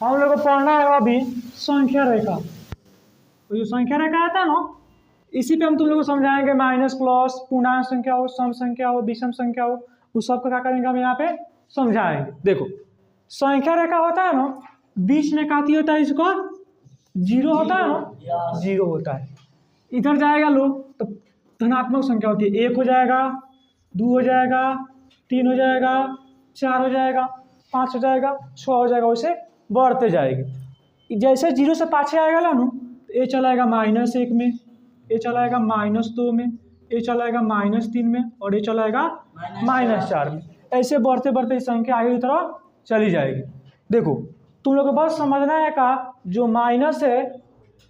हम लोग को पढ़ना है अभी संख्या रेखा। तो जो संख्या रेखा आता है ना, इसी पे हम तुम लोग को समझाएंगे माइनस प्लस, पूर्णांक संख्या हो, सम संख्या हो, विषम संख्या हो, उस सब का क्या करेंगे हम यहाँ पे समझाएंगे। देखो संख्या रेखा होता है ना, बीच में काती होता है, इसको जीरो होता है ना, जीरो होता है। इधर जाएगा लोग तो धनात्मक संख्या होती है, 1 हो जाएगा, 2 हो जाएगा, 3 हो जाएगा, 4 हो जाएगा, 5 हो जाएगा, 6 हो जाएगा, वैसे बढ़ते जाएगी। जैसे जीरो से पाछे आएगा ना, ये चलाएगा -1 में, ये चलाएगा -2 में, ये चलाएगा -3 में, और ये चलाएगा -4 में। ऐसे बढ़ते बढ़ते इस संख्या आगे की तरफ चली जाएगी। देखो तुम लोग को बस समझना है का जो माइनस है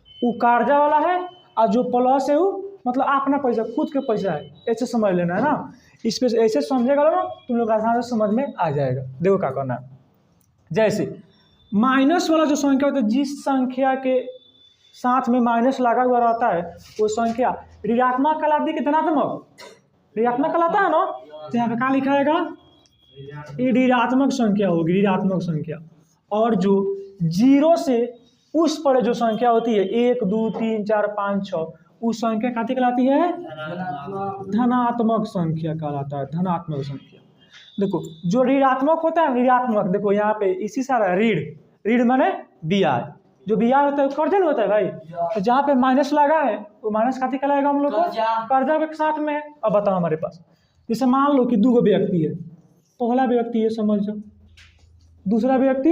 वो कर्जा वाला है, और जो प्लस है वो मतलब अपना पैसा, खुद के पैसा है, ऐसे समझ लेना है ना। इस पे ऐसे समझेगा ना तुम लोग आसानी से समझ में आ जाएगा। देखो क्या करना है, जैसे माइनस वाला जो संख्या होता है, जिस संख्या के साथ में माइनस लगा हुआ रहता है वो संख्या ऋणात्मक कहलाती है कि धनात्मक? ऋणात्मक कहलाता है ना। तो यहाँ पे क्या लिखाएगा, ये ऋणात्मक संख्या होगी, ऋणात्मक संख्या। और जो जीरो से उस पर जो संख्या होती है 1 2 3 4 5 6, उस संख्या क्या कहलाती है? धनात्मक संख्या कहलाता है, धनात्मक संख्या। देखो जो ऋणात्मक होता है, ऋणात्मक देखो यहाँ पे इसी सारा ऋण, ऋण माने ब्याज, जो ब्याज होता है कर्जा नहीं होता है भाई। तो जहाँ पे माइनस लगा है वो माइनस खाती कहलाएगा हम लोग को, कर्जा के साथ में। अब बताओ हमारे पास, जैसे मान लो कि 2 व्यक्ति है, पहला व्यक्ति ये समझ जाओ, दूसरा व्यक्ति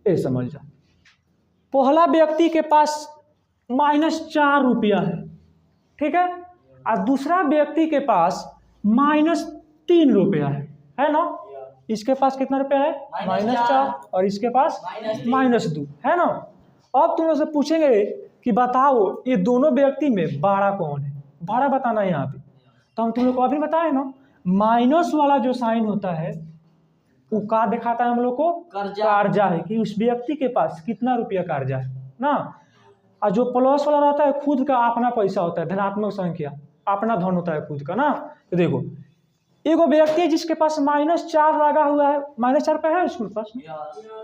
ये समझ जाओ। पहला व्यक्ति के पास -4 रुपया है, ठीक है, और दूसरा व्यक्ति के पास -3 रुपया है ना। इसके पास कितना रुपया है? -4, और इसके पास -2 है ना। अब तुम लोग से पूछेंगे कि बताओ ये दोनों व्यक्ति में बड़ा कौन है, बड़ा बताना है यहाँ पे। तो हम तुम लोग को अभी बताए ना, माइनस वाला जो साइन होता है वो क्या दिखाता है हम लोग को? कर्जा है, कि उस व्यक्ति के पास कितना रुपया कर्जा है ना। और जो प्लस वाला रहता है खुद का अपना पैसा होता है, धनात्मक संख्या, अपना धन होता है खुद का ना। तो देखो एगो व्यक्ति है जिसके पास -4 लगा हुआ है, -4 पे है उसके पास,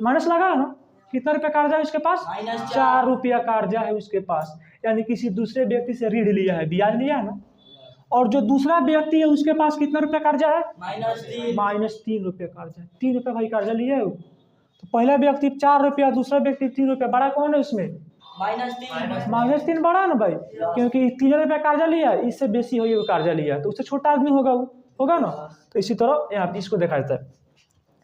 माइनस लगा है ना, कितना रुपया कर्जा है उसके पास? 4 रुपया कर्जा है उसके पास, यानी किसी दूसरे व्यक्ति से ऋण लिया है, ब्याज लिया है ना। और जो दूसरा व्यक्ति है उसके पास कितना रुपया कर्जा है? -3 रुपया कर्जा है। 3 रुपया भाई कर्जा लिया है वो। तो पहला व्यक्ति 4 रुपया, दूसरा व्यक्ति 3 रुपया, बड़ा कौन है उसमें? -3 बड़ा है ना भाई, क्योंकि 3 रुपया कर्जा लिया है, इससे बेसी हो कर्जा लिया है, तो उससे छोटा आदमी होगा वो, होगा ना। तो इसी तरह यहाँ पे इसको देखा जाता है।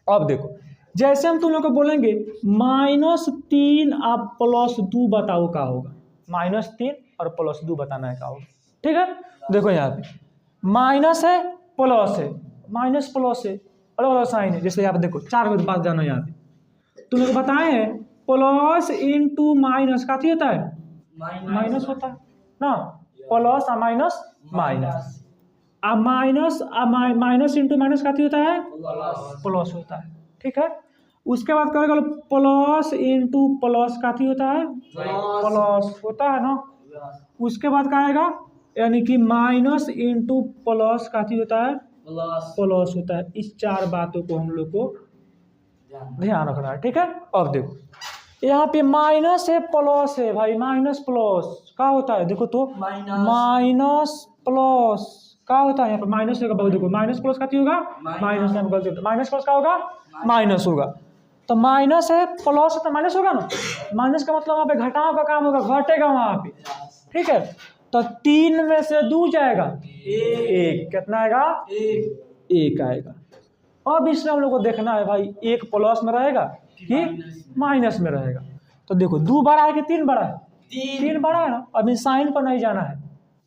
अब देखो जैसे हम तुम लोग को बोलेंगे -3 अब +2 बताओ क्या होगा, -3 और +2 बताना है क्या होगा, ठीक है। देखो यहाँ पे माइनस है, प्लस है, माइनस प्लस है, अलग अलग साइन है। जैसे यहाँ पे देखो 4 बजे बात जानो, यहाँ पे तुम लोग बताए हैं प्लस इंटू माइनस का होता है? माइनस होता है ना, प्लस और माइनस माइनस, अब माइनस इंटू माइनस का होता है? प्लस होता है, ठीक है। उसके बाद करेगा प्लस इंटू प्लस का होता है? प्लस होता है ना। उसके बाद क्या आएगा, यानी कि माइनस इंटू प्लस का होता है? प्लस होता है। इस 4 बातों को हम लोग को ध्यान रखना है, ठीक है। अब देखो यहाँ पे माइनस है, प्लस है भाई, माइनस प्लस क्या होता है? देखो तो माइनस प्लस क्या होता है? यहाँ पे माइनस होगा, देखो माइनस प्लस का होगा माइनस, माइनस प्लस का होगा माइनस होगा। तो माइनस है, प्लस है, तो माइनस होगा ना। माइनस का मतलब वहाँ पे घटाओ का काम होगा, घटेगा वहाँ पे, ठीक है। तो 3 में से 2 जाएगा 1, कितना आएगा? 1 आएगा। अब इसमें हम लोग को देखना है भाई 1 प्लस में रहेगा कि माइनस में रहेगा। तो देखो 2 बड़ा है कि 3 बड़ा है? 3 बड़ा है ना। अभी साइन पर नहीं जाना है,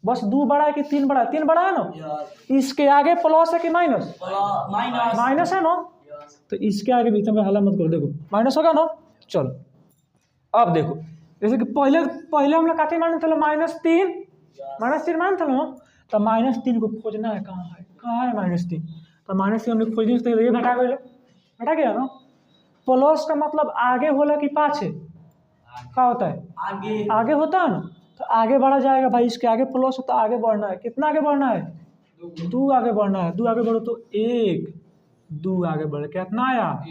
बस 2 बड़ा है कि 3 बड़ा है? 3 बड़ा है ना। इसके आगे प्लस है कि माइनस? माइनस है ना। तो इसके आगे बीच में हल्ला मत करो, देखो माइनस होगा ना। चलो अब देखो, जैसे कि पहले हम लोग काटे मानते थे -3 मानते थे ना। तो -3 को खोजना है, कहाँ है, कहाँ है -3? तो -3 हम लोग खोजने से ये घटा गया ना। प्लस का मतलब आगे होला कि पाछे? क्या होता है? आगे होता है ना। तो आगे बढ़ा जाएगा भाई, इसके आगे प्लस होता है, आगे बढ़ना है। कितना आगे बढ़ना है? 2 आगे बढ़ना है। 2 आगे बढ़ो तो 1, 2 आगे बढ़, कितना आया?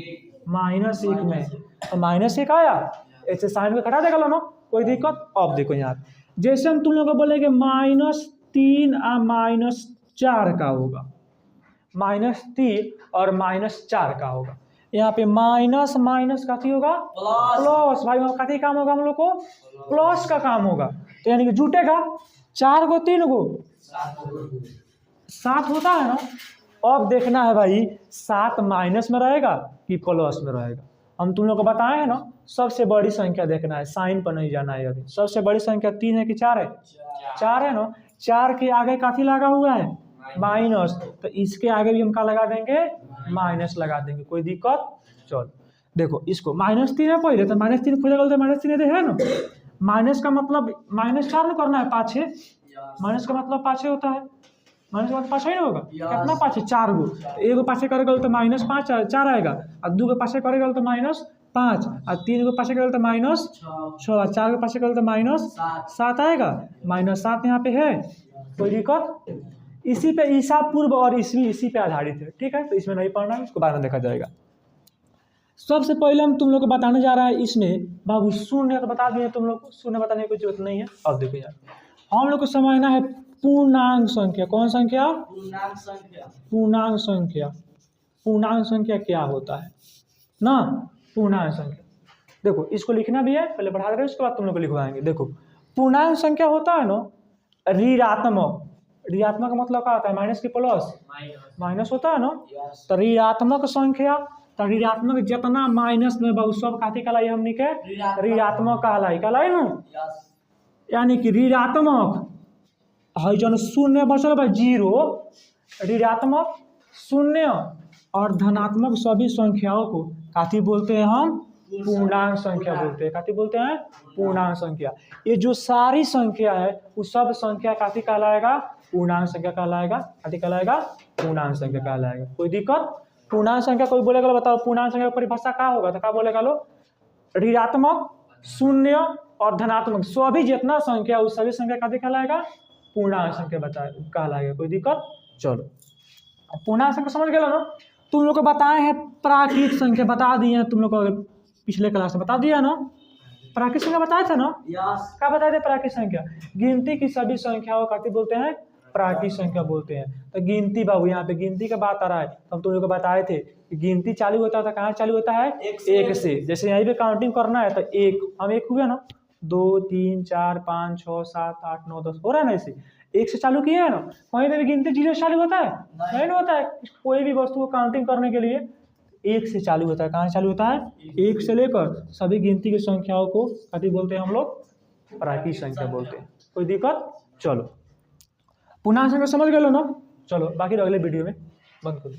-1 में, तो -1 आया, ऐसे साइन में घटा देगा ना, कोई दिक्कत। अब देखो यहाँ जैसे हम तुम लोगों को बोलेंगे -3 और -4 का होगा, -3 और -4 का होगा। यहाँ पे माइनस माइनस कथी होगा, प्लस। भाई वहाँ कथी काम होगा हम लोग को, प्लस का काम होगा। तो यानी कि जुटेगा 4 गो 3 गो 7 होता है ना। अब देखना है भाई 7 माइनस में रहेगा कि प्लस में रहेगा। हम तुम लोग को बताए हैं ना, सबसे बड़ी संख्या देखना है, साइन पर नहीं जाना है। अभी सबसे बड़ी संख्या 3 है कि 4 है, 4 है ना। 4 के आगे काफी लगा हुआ है माइनस, तो इसके आगे भी हम क्या लगा देंगे, माइनस लगा देंगे, कोई दिक्कत। चलो देखो इसको -3 है पहले, तो -3 खोजेगा तो -3 है ना। माइनस का मतलब -4 में करना है, पाछे। माइनस का मतलब पाछे होता है, माइनस का मतलब पाछे ही ना होगा। कितना पाछे, 4 गो। एगो पाछे करेगा तो -5 4 आएगा, और 2 गो पाछे करेगा तो -5, और 3 गो पाछे करेगा तो -6, 4 गो पाछे करेगा तो -7 आएगा। -7 यहाँ पे है, कोई दिक्कत। इसी पे ईसा पूर्व और ईस्वी इसी पे आधारित है, ठीक है। तो इसमें नहीं पढ़ना है, इसको बाद में देखा जाएगा। सबसे पहले हम तुम लोग को बताने जा रहा है, इसमें बाबू शून्य तो बता दिए तुम लोग को, शून्य बताने की कोई जरूरत नहीं है। अब देखो यार, हम लोग को समझना है पूर्णांक संख्या। कौन संख्या, पूर्णांक संख्या। पूर्णांक संख्या। पूर्णांक संख्या क्या होता है ना, पूर्णांक संख्या। देखो इसको लिखना भी है, पहले पढ़ा रहे उसके बाद तुम लोग को लिखवाएंगे। देखो पूर्णांक संख्या होता है ना ऋणात्मक। ऋणात्मक का मतलब क्या होता है, माइनस की प्लस, माइनस होता है ना। तो ऋणात्मक संख्या, तो ऋणात्मक जितना माइनस में बहुत सब काथी कहलाई, हमनी के ऋणात्मक कहलाई ना। यानी कि ऋणात्मक है जो शून्य बचल बा 0, ऋणात्मक 0 और धनात्मक सभी संख्याओं को काथी बोलते हैं, हम पूर्णांक संख्या बोलते हैं। काथी बोलते हैं, पूर्णांक संख्या। ये जो सारी संख्या है वो सब संख्या काथी कहलाएगा, पूर्णांक संख्या कहलाएगा। काथी कहलाएगा, पूर्णांक संख्या कहलाएगा। कोई दिक्कत। पूर्णांक संख्या कोई बोलेगा, बताओ पूर्णांक संख्या की परिभाषा क्या होगा, तो क्या बोलेगा लो, ऋणात्मक 0 और धनात्मक सभी जितना संख्या उस सभी संख्या काथी कहलाएगा, पूर्णांक संख्या कहलाएगा। कोई दिक्कत। चलो पूर्णांक संख्या समझ गए ना। तुम लोग को बताए हैं प्राकृत संख्या, बता दिए हैं तुम लोग को, पिछले क्लास में बता दिया ना। प्राकृत संख्या बताया था ना, क्या बताए थे, प्राकृत संख्या गिनती की सभी संख्याओं का बोलते हैं, प्राकृत संख्या बोलते हैं। तो गिनती बाबू, यहाँ पे गिनती का बात आ रहा है। तो हम तुम लोग को बताए थे कि गिनती चालू होता था, कहाँ चालू होता है, 1 से। जैसे यहाँ पे काउंटिंग करना है तो 1, हम 1 हुए ना, 2 3 4 5 6 7 8 9 10 हो रहा है ना। ऐसे 1 से चालू किए है ना। कहीं पे भी गिनती 0 से चालू होता है, नहीं होता है। कोई भी वस्तु को काउंटिंग करने के लिए 1 से चालू होता है। कहाँ चालू होता है, 1 से लेकर सभी गिनती की संख्याओं को कथी बोलते हैं हम लोग, प्राकृत संख्या बोलते हैं। कोई दिक्कत। चलो पूर्णांक संख्या समझ गए लो ना। चलो बाकी अगले वीडियो में बंद करो।